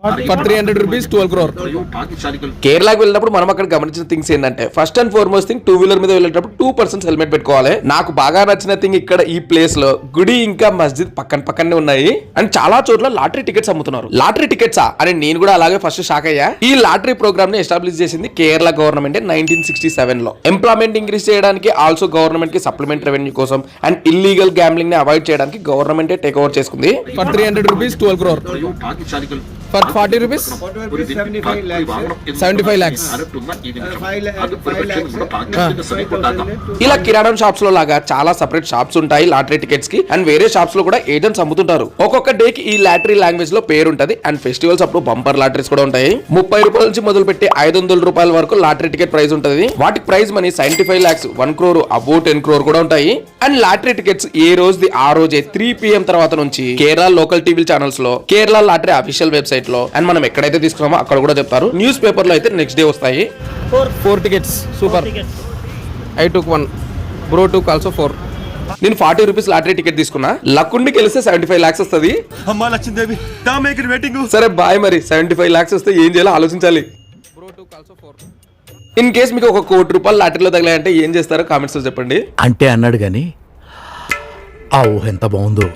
For 300 rupees 12 crore. కేరళకి వెళ్ళినప్పుడు మనం అక్కడ గమనించిన థింగ్స్ ఏంటంటే first and foremost thing 2-wheeler మీద వెళ్ళేటప్పుడు 2% హెల్మెట్ పెట్టుకోవాలి. నాకు బాగా నచ్చిన థింగ్ ఇక్కడ ఈ ప్లేస్ లో గుడి ఇంకా మస్జిద్ పక్కనే ఉన్నాయి అండ్ చాలా చోట్ల లాటరీ టికెట్స్ అమ్ముతున్నారు. లాటరీ టికెట్సా అని నేను కూడా అలాగే ఫస్ట్ షాక్ అయ్యా. ఈ లాటరీ ప్రోగ్రామ్ ని ఎస్టాబ్లిష్ చేసింది కేరళ గవర్నమెంట్ 1967 లో. ఎంప్లాయ్మెంట్ ఇంక్రీజ్ చేయడానికి, ఆల్సో గవర్నమెంట్ కి సప్లిమెంట్ రెవెన్యూ కోసం అండ్ ఇల్లీగల్ గ్యాంబ్లింగ్ ని అవాయిడ్ చేయడానికి గవర్నమెంట్ టేక్ ఓవర్ చేసుకుంది. For 300 rupees 12 crore. For 40 rupees 75 lakhs. ఇలా కిరాణం షాప్స్ లో లాగా చాలా సెపరేట్ షాప్స్ ఉంటాయి లాటరీ టికెట్స్ కి అండ్ వేరే షాప్స్ లో కూడా ఏజెంట్స్ అమ్ముతుంటారు. ఒక్కొక్క డే కి ఈ లాటరీ లాంగ్వేజ్ లో పేరు ఉంటది అండ్ ఫెస్టివల్స్ అప్పుడు బంపర్ లాటరీస్ కూడా ఉంటాయి. 30 రూపాయల నుంచి మొదలు పెట్టి 500 రూపాయల వరకు లాటరీ టికెట్ ప్రైస్ ఉంటది. వాటికి price money 75 lakhs, 1 crore, about 10 crore కూడా ఉంటాయి. అండ్ లాటరీ టికెట్స్ ఏ రోజుది ఆ రోజే 3 PM తర్వాత నుంచి కేరళ లోకల్ టీవీ ఛానల్స్ లో, కేరళ లాటరీ అఫీషియల్ వెబ్సైట్ లో అండ్ మనం ఎక్కడైతే తీసుకున్నామో అక్కడ కూడా చెప్తారు. న్యూస్ పేపర్ లో అయితే నెక్స్ట్ డే వస్తాయి. 4 tickets. Super. I took 1. Bro took also 4. నేను 40 రూపీస్ లాటరీ టికెట్ తీసుకున్నా. లక్ ఉండి గెలిస్తే 75 lakhs వస్తుంది. సరే బాయ్. మరి 75 lakhs వస్తే ఏం చేయాలో ఆలోచించాలి. Bro took also 4. In case మీకు 1 కోటి రూపాయలు లాటరీలో తగిలాయంటే ఏం చేస్తారో కామెంట్స్ లో చెప్పండి. అంటే అన్నాడు గాని ఆ ఊహ ఎంత బాగుందో.